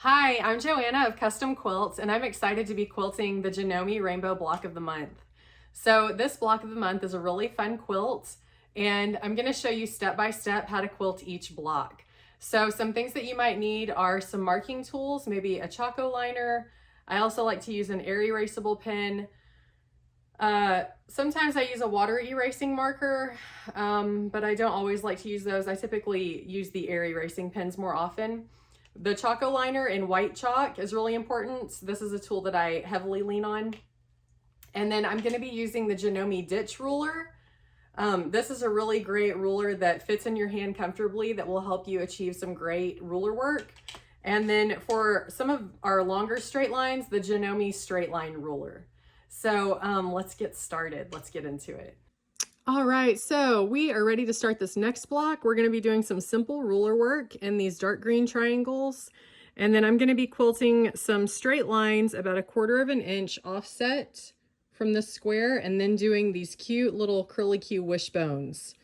Hi, I'm Joanna of Custom Quilts, and I'm excited to be quilting the Janome Rainbow Block of the Month. So this block of the month is a really fun quilt, and I'm going to show you step by step how to quilt each block. So some things that you might need are some marking tools, maybe a Choco liner. I also like to use an air erasable pen. Sometimes I use a water erasing marker, but I don't always like to use those. I typically use the air erasing pens more often. The Choco liner in white chalk is really important. This is a tool that I heavily lean on. And then I'm going to be using the Janome ditch ruler. This is a really great ruler that fits in your hand comfortably that will help you achieve some great ruler work. And then for some of our longer straight lines, the Janome straight line ruler. So let's get started. Let's get into it. All right, so we are ready to start this next block. We're going to be doing some simple ruler work in these dark green triangles. And then I'm going to be quilting some straight lines about 1/4 of an inch offset from the square, and then doing these cute little curly Q wishbones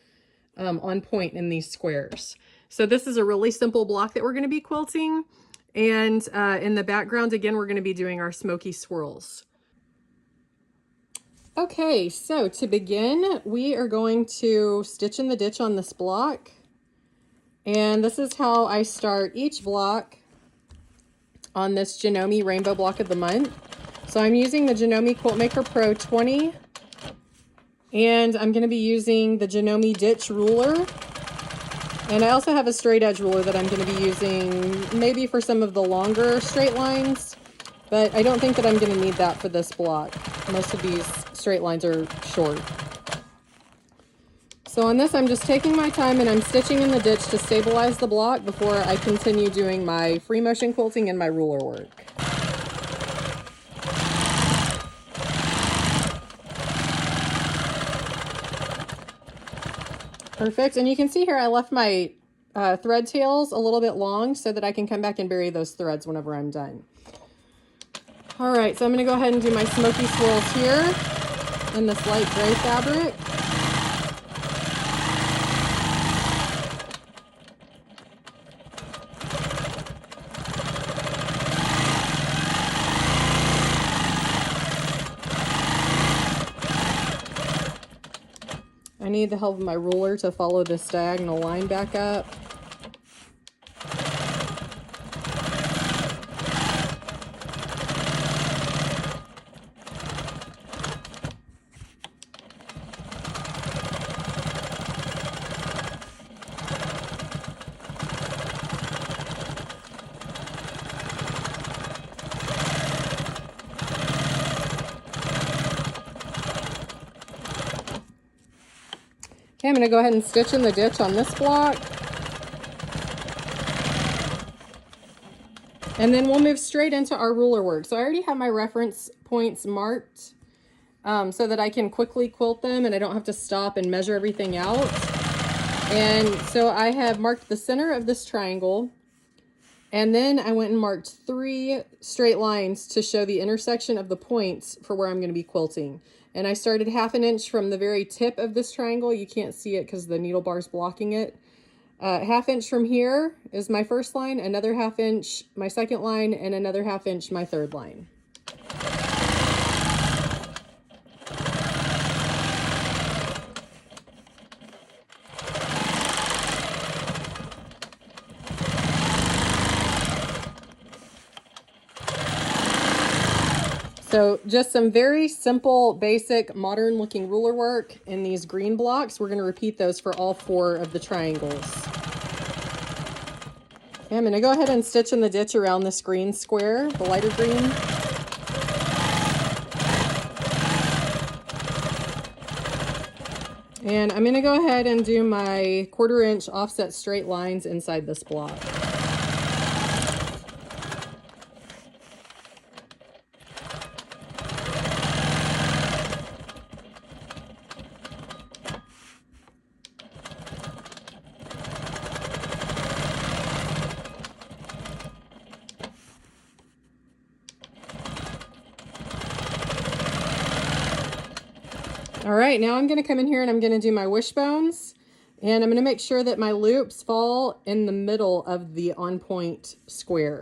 on point in these squares. So this is a really simple block that we're going to be quilting. And in the background, again, we're going to be doing our smoky swirls. Okay, so to begin, we are going to stitch in the ditch on this block. And this is how I start each block on this Janome Rainbow Block of the Month. So I'm using the Janome Quilt Maker Pro 20. And I'm going to be using the Janome Ditch ruler. And I also have a straight edge ruler that I'm going to be using maybe for some of the longer straight lines. But I don't think that I'm going to need that for this block. Most of these straight lines are short. So on this, I'm just taking my time and I'm stitching in the ditch to stabilize the block before I continue doing my free motion quilting and my ruler work. Perfect. And you can see here I left my thread tails a little bit long so that I can come back and bury those threads whenever I'm done. All right, so I'm going to go ahead and do my smoky swirls here in this light gray fabric. I need the help of my ruler to follow this diagonal line back up. Okay, I'm going to go ahead and stitch in the ditch on this block. And then we'll move straight into our ruler work. So I already have my reference points marked so that I can quickly quilt them and I don't have to stop and measure everything out. And so I have marked the center of this triangle. And then I went and marked 3 straight lines to show the intersection of the points for where I'm going to be quilting. And I started 1/2 inch from the very tip of this triangle. You can't see it because the needle bar is blocking it. 1/2 inch from here is my first line, another 1/2 inch my second line, and another 1/2 inch my third line. So just some very simple, basic, modern looking ruler work in these green blocks. We're going to repeat those for all 4 of the triangles. Okay, I'm going to go ahead and stitch in the ditch around this green square, the lighter green. And I'm going to go ahead and do my 1/4 inch offset straight lines inside this block. All right, now I'm going to come in here and I'm going to do my wishbones. And I'm going to make sure that my loops fall in the middle of the on point square.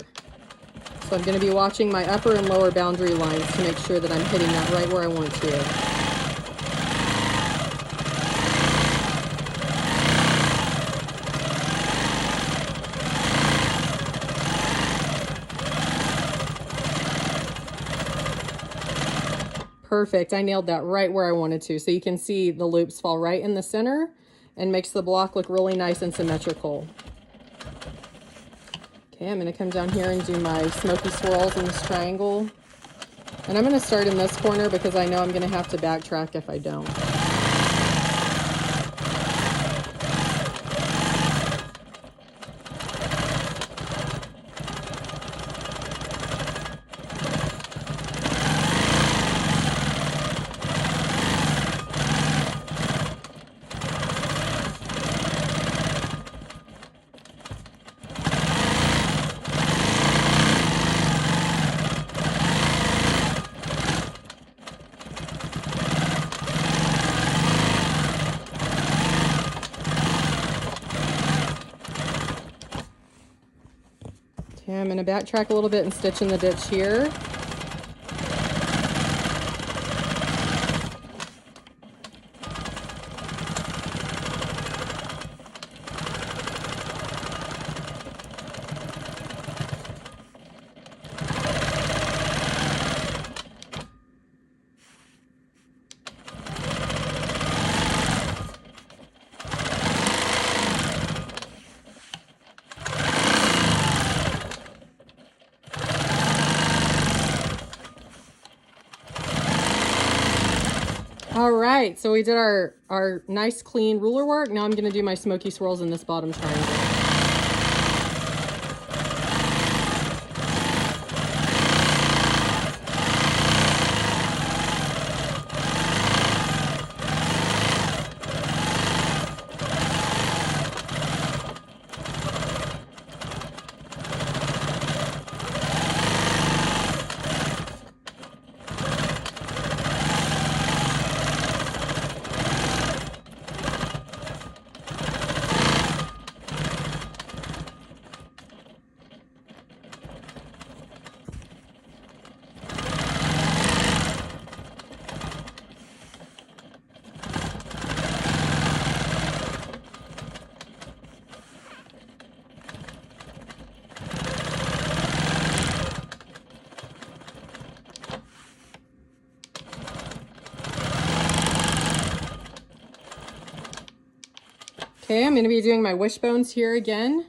So I'm going to be watching my upper and lower boundary lines to make sure that I'm hitting that right where I want to. Perfect, I nailed that right where I wanted to. So you can see the loops fall right in the center and makes the block look really nice and symmetrical. Okay, I'm gonna come down here and do my smoky swirls in this triangle. And I'm gonna start in this corner because I know I'm gonna have to backtrack if I don't. Okay, I'm going to backtrack a little bit and stitch in the ditch here. All right, so we did our nice clean ruler work. Now I'm going to do my smoky swirls in this bottom triangle. Okay, I'm going to be doing my wishbones here again.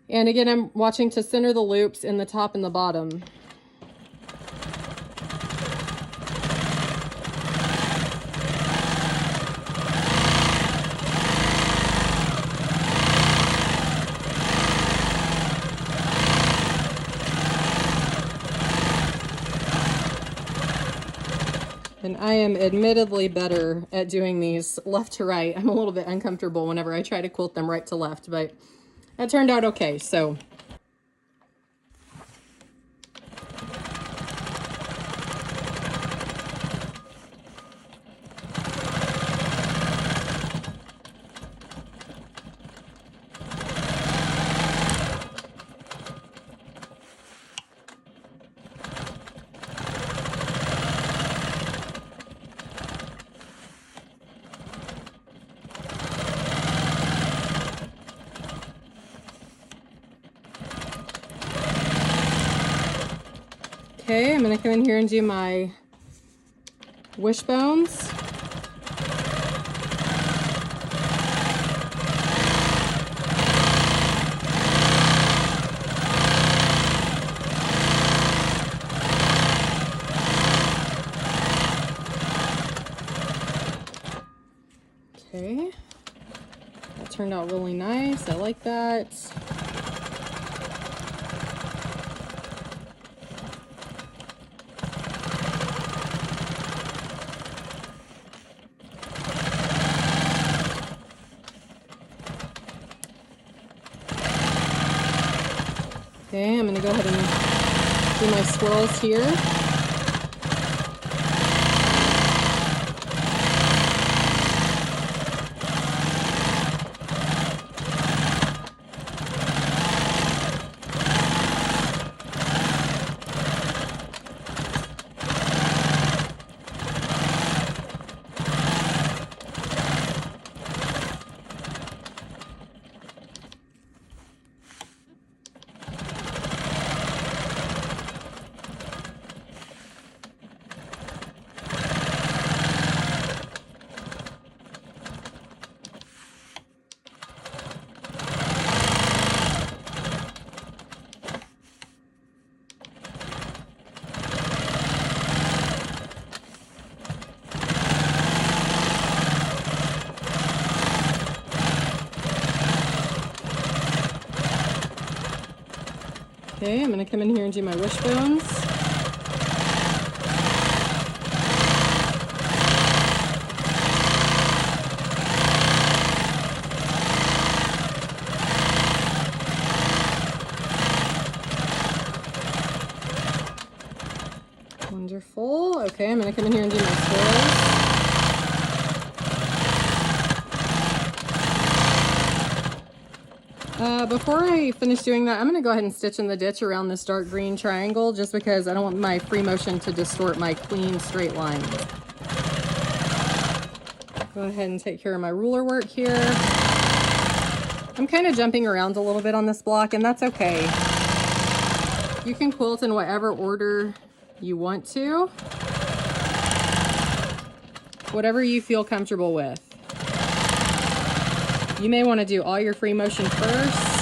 And again, I'm watching to center the loops in the top and the bottom. And I am admittedly better at doing these left to right. I'm a little bit uncomfortable whenever I try to quilt them right to left, but that turned out okay, so. Okay, I'm going to come in here and do my wishbones. Okay, that turned out really nice. I like that. Okay, I'm going to go ahead and do my swirls here. Okay, I'm going to come in here and do my wishbones. Wonderful. Okay, I'm going to come in here and do my swirls. Before I finish doing that, I'm going to go ahead and stitch in the ditch around this dark green triangle just because I don't want my free motion to distort my clean straight line. Go ahead and take care of my ruler work here. I'm kind of jumping around a little bit on this block, and that's okay. You can quilt in whatever order you want to. Whatever you feel comfortable with. You may want to do all your free motion first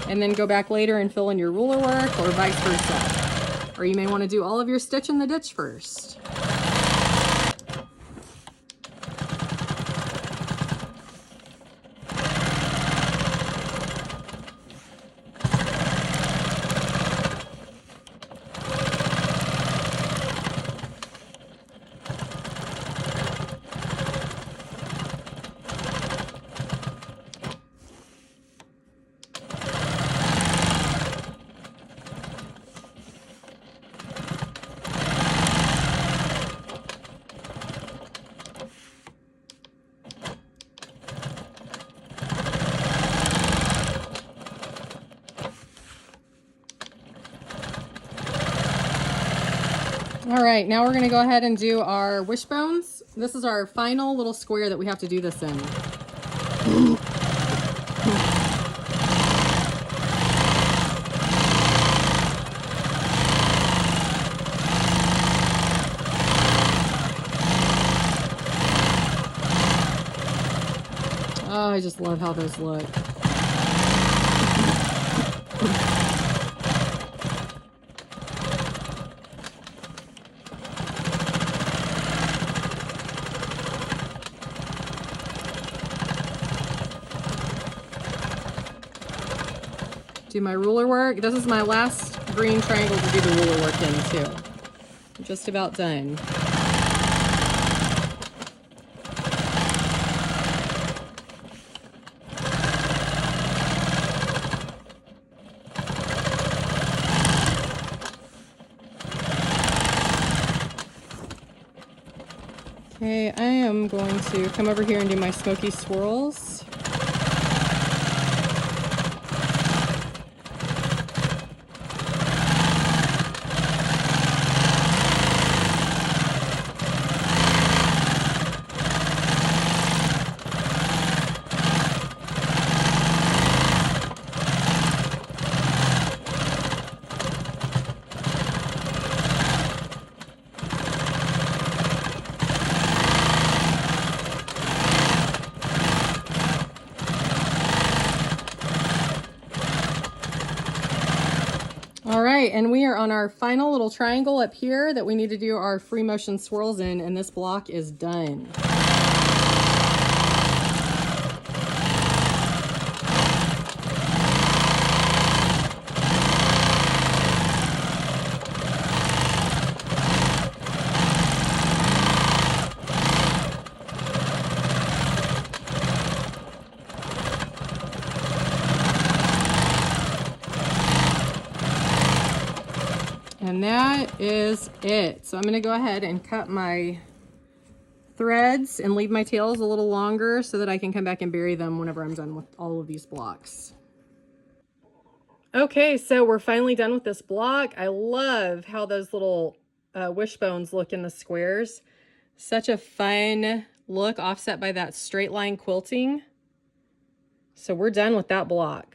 and then go back later and fill in your ruler work, or vice versa. Or you may want to do all of your stitch in the ditch first. All right, now we're going to go ahead and do our wishbones. This is our final little square that we have to do this in. Oh, I just love how those look. Do my ruler work. This is my last green triangle to do the ruler work in too. I'm just about done. Okay, I am going to come over here and do my smoky swirls. All right, and we are on our final little triangle up here that we need to do our free motion swirls in, and this block is done. And that is it. So I'm going to go ahead and cut my threads and leave my tails a little longer so that I can come back and bury them whenever I'm done with all of these blocks. Okay, so we're finally done with this block. I love how those little wishbones look in the squares. Such a fun look offset by that straight line quilting. So we're done with that block.